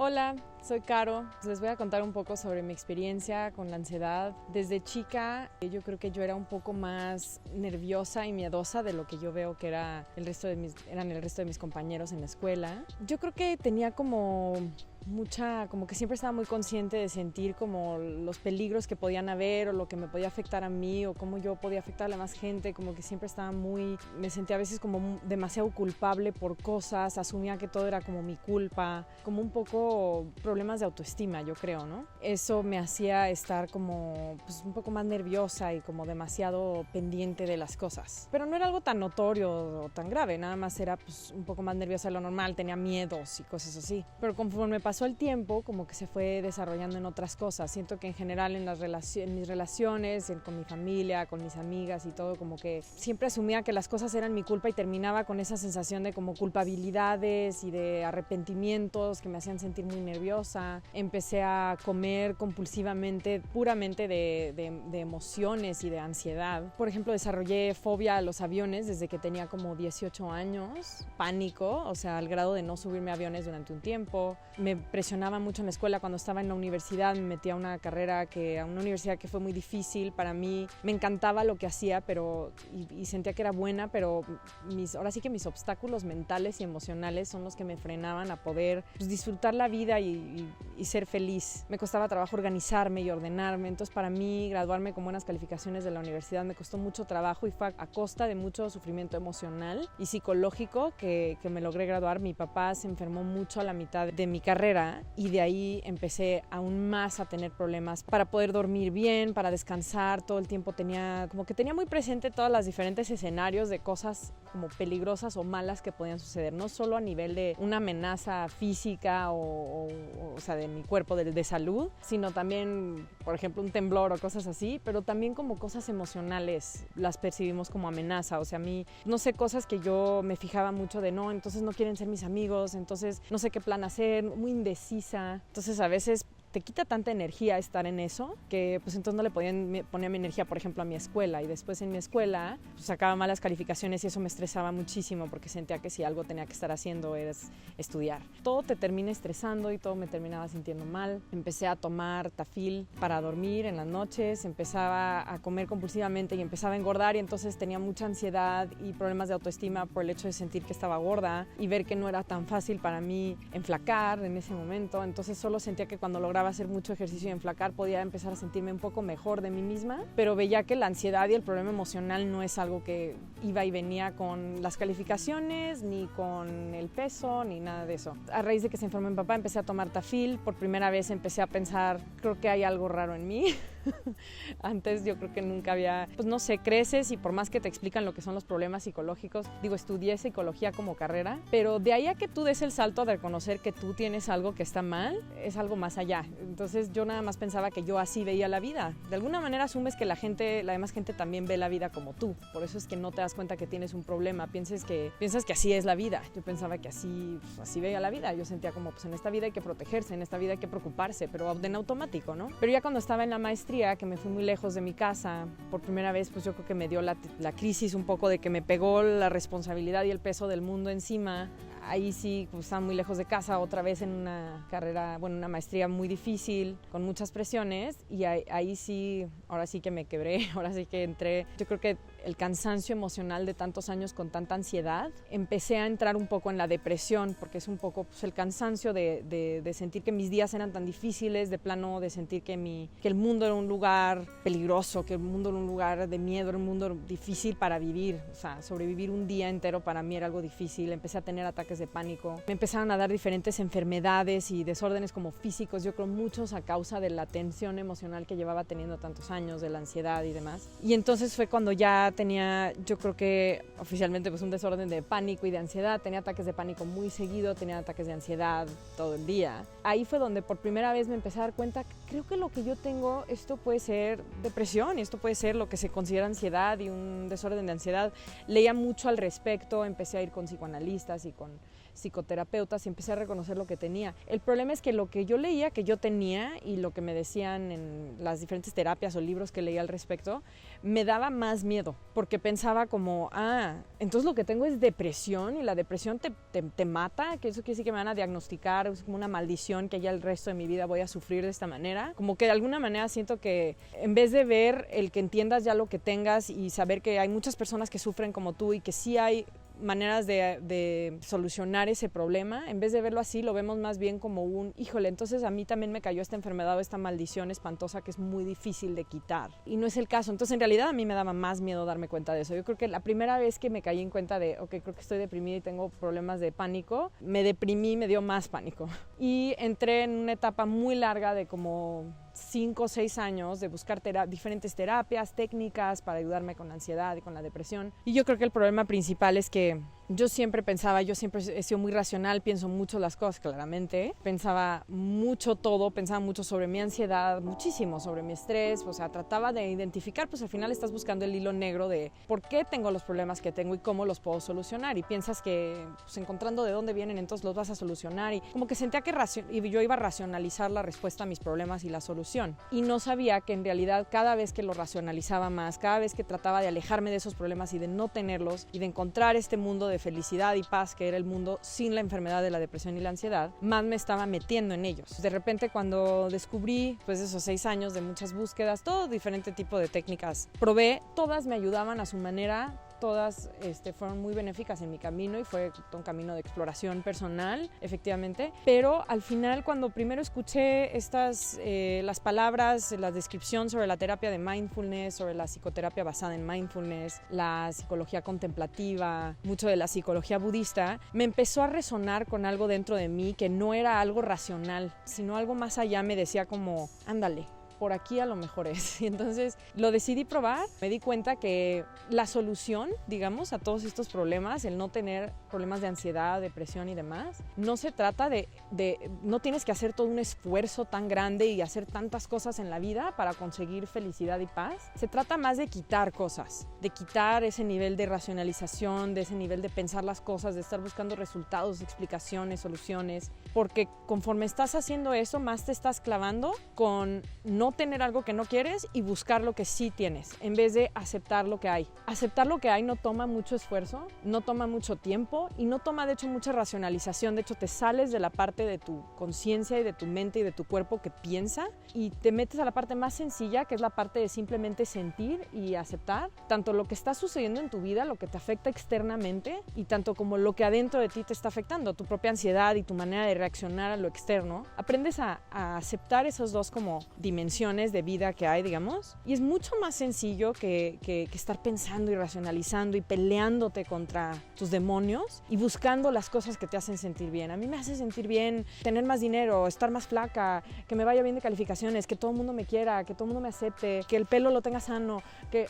Hola, soy Caro. Les voy a contar un poco sobre mi experiencia con la ansiedad. Desde chica, yo creo que yo era un poco más nerviosa y miedosa de lo que yo veo que eran el resto de mis compañeros en la escuela. Yo creo que tenía como que siempre estaba muy consciente de sentir como los peligros que podían haber o lo que me podía afectar a mí o cómo yo podía afectar a la más gente, como que siempre estaba me sentía a veces como demasiado culpable por cosas, asumía que todo era como mi culpa, como un poco problemas de autoestima, yo creo, ¿no? Eso me hacía estar como un poco más nerviosa y como demasiado pendiente de las cosas. Pero no era algo tan notorio o tan grave, nada más era un poco más nerviosa de lo normal, tenía miedos y cosas así. Pero conforme pasó el tiempo, como que se fue desarrollando en otras cosas. Siento que en general en mis relaciones, con mi familia, con mis amigas y todo, como que siempre asumía que las cosas eran mi culpa y terminaba con esa sensación de como culpabilidades y de arrepentimientos que me hacían sentir muy nerviosa. Empecé a comer compulsivamente, puramente de emociones y de ansiedad. Por ejemplo, desarrollé fobia a los aviones desde que tenía como 18 años, pánico, o sea, al grado de no subirme a aviones durante un tiempo. Me presionaba mucho en la escuela. Cuando estaba en la universidad me metí a una universidad que fue muy difícil para mí. Me encantaba lo que hacía, y sentía que era buena, pero ahora sí que mis obstáculos mentales y emocionales son los que me frenaban a poder disfrutar la vida y ser feliz. Me costaba trabajo organizarme y ordenarme, entonces para mí graduarme con buenas calificaciones de la universidad me costó mucho trabajo y fue a costa de mucho sufrimiento emocional y psicológico que me logré graduar. Mi papá se enfermó mucho a la mitad de mi carrera y de ahí empecé aún más a tener problemas para poder dormir bien, para descansar. Todo el tiempo tenía muy presente todos los diferentes escenarios de cosas como peligrosas o malas que podían suceder, no solo a nivel de una amenaza física o sea, de mi cuerpo, de salud, sino también, por ejemplo, un temblor o cosas así, pero también como cosas emocionales las percibimos como amenaza. O sea, a mí, no sé, cosas que yo me fijaba mucho de no, entonces no quieren ser mis amigos, entonces no sé qué plan hacer, muy indecisa. Entonces a veces te quita tanta energía estar en eso que pues entonces no le podían poner mi energía, por ejemplo, a mi escuela, y después en mi escuela pues sacaba malas calificaciones y eso me estresaba muchísimo porque sentía que si algo tenía que estar haciendo es estudiar. Todo te termina estresando y todo me terminaba sintiendo mal. Empecé a tomar Tafil para dormir en las noches, empezaba a comer compulsivamente y empezaba a engordar, y entonces tenía mucha ansiedad y problemas de autoestima por el hecho de sentir que estaba gorda y ver que no era tan fácil para mí enflacar en ese momento. Entonces solo sentía que cuando lograba hacer mucho ejercicio y enflacar podía empezar a sentirme un poco mejor de mí misma, pero veía que la ansiedad y el problema emocional no es algo que iba y venía con las calificaciones, ni con el peso, ni nada de eso. A raíz de que se enfermó mi papá empecé a tomar Tafil. Por primera vez empecé a pensar, creo que hay algo raro en mí. Antes yo creo que nunca había, pues no sé, creces y por más que te explican lo que son los problemas psicológicos, estudié psicología como carrera, pero de ahí a que tú des el salto de reconocer que tú tienes algo que está mal, es algo más allá. Entonces yo nada más pensaba que yo así veía la vida. De alguna manera asumes que la demás gente también ve la vida como tú, por eso es que no te das cuenta que tienes un problema, piensas que así es la vida. Yo pensaba que así veía la vida. Yo sentía como en esta vida hay que protegerse, en esta vida hay que preocuparse, pero en automático, ¿no? Pero ya cuando estaba en la maestría, que me fui muy lejos de mi casa, por primera vez pues yo creo que me dio la crisis un poco de que me pegó la responsabilidad y el peso del mundo encima. Ahí sí, pues estaba muy lejos de casa, otra vez en una carrera, una maestría muy difícil, con muchas presiones, y ahí sí, ahora sí que me quebré, ahora sí que entré. Yo creo que el cansancio emocional de tantos años con tanta ansiedad, empecé a entrar un poco en la depresión, porque es un poco el cansancio de sentir que mis días eran tan difíciles, de plano de sentir que el mundo era un lugar peligroso, que el mundo era un lugar de miedo, era un mundo difícil para vivir. O sea, sobrevivir un día entero para mí era algo difícil. Empecé a tener ataques de pánico, me empezaron a dar diferentes enfermedades y desórdenes como físicos, yo creo muchos a causa de la tensión emocional que llevaba teniendo tantos años, de la ansiedad y demás. Y entonces fue cuando ya tenía, yo creo que oficialmente un desorden de pánico y de ansiedad. Tenía ataques de pánico muy seguido, tenía ataques de ansiedad todo el día. Ahí fue donde por primera vez me empecé a dar cuenta, creo que lo que yo tengo, esto puede ser depresión y esto puede ser lo que se considera ansiedad y un desorden de ansiedad. Leía mucho al respecto, empecé a ir con psicoanalistas y con psicoterapeutas y empecé a reconocer lo que tenía. El problema es que lo que yo leía que yo tenía y lo que me decían en las diferentes terapias o libros que leía al respecto, me daba más miedo, porque pensaba como, entonces lo que tengo es depresión y la depresión te mata, que eso quiere decir que me van a diagnosticar, es como una maldición que ya el resto de mi vida voy a sufrir de esta manera. Como que de alguna manera siento que en vez de ver el que entiendas ya lo que tengas y saber que hay muchas personas que sufren como tú y que sí hay maneras de solucionar ese problema, en vez de verlo así, lo vemos más bien como híjole, entonces a mí también me cayó esta enfermedad o esta maldición espantosa que es muy difícil de quitar. Y no es el caso. Entonces, en realidad, a mí me daba más miedo darme cuenta de eso. Yo creo que la primera vez que me caí en cuenta de, ok, creo que estoy deprimida y tengo problemas de pánico, me deprimí, me dio más pánico. Y entré en una etapa muy larga de como 5 o 6 años de buscar diferentes terapias, técnicas para ayudarme con la ansiedad y con la depresión. Y yo creo que el problema principal es que yo siempre he sido muy racional, pienso mucho las cosas claramente, pensaba mucho todo, pensaba mucho sobre mi ansiedad, muchísimo sobre mi estrés, o sea, trataba de identificar, pues al final estás buscando el hilo negro de por qué tengo los problemas que tengo y cómo los puedo solucionar, y piensas que pues, encontrando de dónde vienen entonces los vas a solucionar, y como que sentía que yo iba a racionalizar la respuesta a mis problemas y la solución, y no sabía que en realidad cada vez que lo racionalizaba más, cada vez que trataba de alejarme de esos problemas y de no tenerlos y de encontrar este mundo de felicidad y paz que era el mundo sin la enfermedad de la depresión y la ansiedad, más me estaba metiendo en ellos. De repente cuando descubrí pues esos 6 años de muchas búsquedas, todo diferente tipo de técnicas probé, todas me ayudaban a su manera, todas fueron muy benéficas en mi camino y fue un camino de exploración personal, efectivamente, pero al final cuando primero escuché las palabras, la descripción sobre la terapia de mindfulness, sobre la psicoterapia basada en mindfulness, la psicología contemplativa, mucho de la psicología budista, me empezó a resonar con algo dentro de mí que no era algo racional, sino algo más allá. Me decía como, ándale, por aquí a lo mejor es. Y entonces lo decidí probar. Me di cuenta que la solución, digamos, a todos estos problemas, el no tener problemas de ansiedad, depresión y demás, no se trata no tienes que hacer todo un esfuerzo tan grande y hacer tantas cosas en la vida para conseguir felicidad y paz. Se trata más de quitar cosas, de quitar ese nivel de racionalización, de ese nivel de pensar las cosas, de estar buscando resultados, explicaciones, soluciones, porque conforme estás haciendo eso, más te estás clavando con no tener algo que no quieres y buscar lo que sí tienes, en vez de aceptar lo que hay. Aceptar lo que hay no toma mucho esfuerzo, no toma mucho tiempo y no toma de hecho mucha racionalización. De hecho, te sales de la parte de tu conciencia y de tu mente y de tu cuerpo que piensa y te metes a la parte más sencilla, que es la parte de simplemente sentir y aceptar tanto lo que está sucediendo en tu vida, lo que te afecta externamente, y tanto como lo que adentro de ti te está afectando, tu propia ansiedad y tu manera de reaccionar a lo externo. Aprendes a aceptar esas dos como dimensiones de vida que hay, digamos, y es mucho más sencillo que estar pensando y racionalizando y peleándote contra tus demonios y buscando las cosas que te hacen sentir bien. A mí me hace sentir bien tener más dinero, estar más flaca, que me vaya bien de calificaciones, que todo el mundo me quiera, que todo el mundo me acepte, que el pelo lo tenga sano,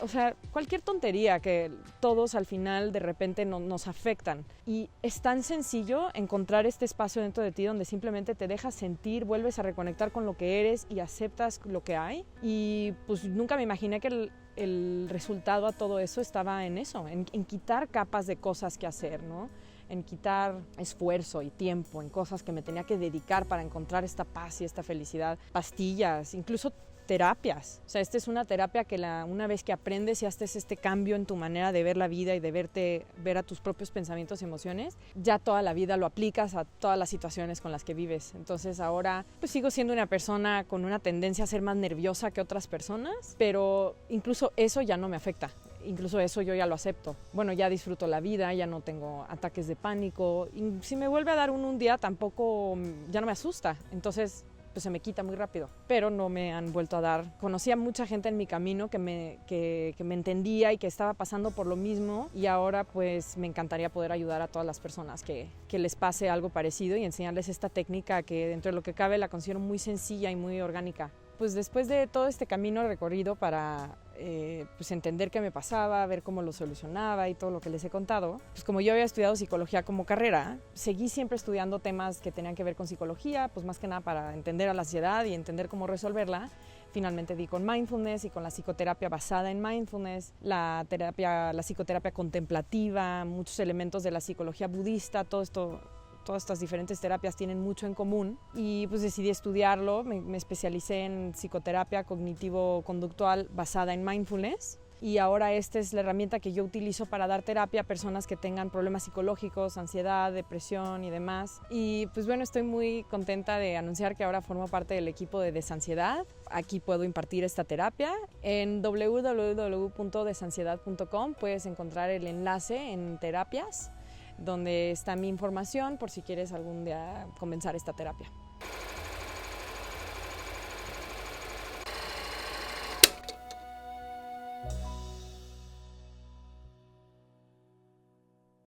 o sea, cualquier tontería que todos al final de repente nos afectan. Y es tan sencillo encontrar este espacio dentro de ti donde simplemente te dejas sentir, vuelves a reconectar con lo que eres y aceptas lo que hay. Y pues nunca me imaginé que el resultado a todo eso estaba en eso, en quitar capas de cosas que hacer, ¿no? En quitar esfuerzo y tiempo en cosas que me tenía que dedicar para encontrar esta paz y esta felicidad. Pastillas, incluso terapias. O sea, esta es una terapia que una vez que aprendes y haces este cambio en tu manera de ver la vida y de ver a tus propios pensamientos y emociones, ya toda la vida lo aplicas a todas las situaciones con las que vives. Entonces ahora pues sigo siendo una persona con una tendencia a ser más nerviosa que otras personas, pero incluso eso ya no me afecta. Incluso eso yo ya lo acepto. Bueno, ya disfruto la vida, ya no tengo ataques de pánico. Y si me vuelve a dar un día, tampoco, ya no me asusta. Entonces pues se me quita muy rápido, pero no me han vuelto a dar. Conocí a mucha gente en mi camino que me entendía y que estaba pasando por lo mismo, y ahora pues me encantaría poder ayudar a todas las personas que les pase algo parecido y enseñarles esta técnica que dentro de lo que cabe la considero muy sencilla y muy orgánica. Pues después de todo este camino recorrido para pues entender qué me pasaba, ver cómo lo solucionaba y todo lo que les he contado, pues como yo había estudiado psicología como carrera, seguí siempre estudiando temas que tenían que ver con psicología, pues más que nada para entender a la ansiedad y entender cómo resolverla. Finalmente di con mindfulness y con la psicoterapia basada en mindfulness, la psicoterapia contemplativa, muchos elementos de la psicología budista, todo esto todas estas diferentes terapias tienen mucho en común y pues decidí estudiarlo. Me especialicé en psicoterapia cognitivo-conductual basada en mindfulness. Y ahora esta es la herramienta que yo utilizo para dar terapia a personas que tengan problemas psicológicos, ansiedad, depresión y demás. Y pues bueno, estoy muy contenta de anunciar que ahora formo parte del equipo de Desansiedad. Aquí puedo impartir esta terapia. En www.desansiedad.com puedes encontrar el enlace en terapias, donde está mi información por si quieres algún día comenzar esta terapia.